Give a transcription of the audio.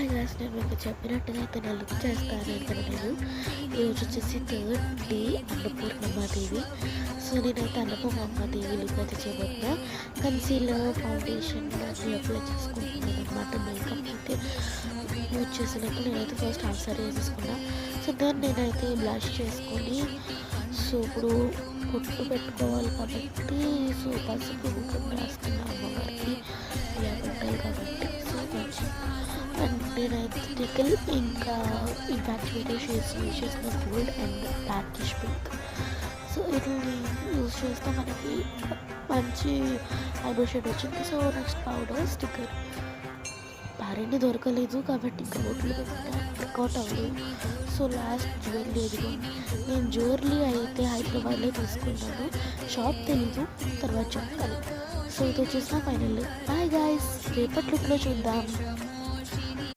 Hi guys, నేను మీకు చెప్పినట్టుగా అయితే నా లుక్ చేస్తాను ఇక్కడ నేను. ఈరోజు వచ్చేసి థర్డ్ డే అన్నపూర్ణమ్మాదేవి. సో నేనైతే అన్నపూర్ణమ్మాదేవి లుక్ అయితే చేయబోతున్నా. కన్సీలర్, ఫౌండేషన్ అన్నీ అప్లై చేసుకుంటున్నాను అనమాట. మేకప్ అయితే యూజ్ చేసినప్పుడు నేనైతే ఫస్ట్ హాఫ్ సారీ వేసేసుకున్నా. సో దాన్ని నేనైతే బ్లష్ చేసుకొని, సో ఇప్పుడు పొట్టు పెట్టుకోవాలి కాబట్టి సో పసుపు కుంకుమ రాసుకున్నా అమ్మవారికి. ఇలా పెట్టాలి కాబట్టి సో కొంచెం అండ్ నేనైతే టికల్ ఇంకా ఇన్ఫాక్చుయేటెడ్ షేడ్స్ యూజ్ చేసిన గోల్డ్ అండ్ ప్యాకిష్ పింక్. సో వీటిని యూజ్ చేస్తే మనకి మంచి ఐబ్రో షేడ్ వచ్చింది. సో నెక్స్ట్ పౌడర్ స్టిక్కర్ భార్యని దొరకలేదు కాబట్టి ఇంకా బొట్లు పెట్టా వర్కౌట్ అవ్వలేదు. సో లాస్ట్ జ్యువెలరీ ఎదుగు. నేను జ్యువెలరీ అయితే హైదరాబాద్లో తీసుకున్నాను, షాప్ తెలీదు, తర్వాత చెప్తాను. సో ఇది వచ్చేసిన ఫైనల్. బాయ్ గాయ్స్, రేపటి లుక్లో చూద్దాం.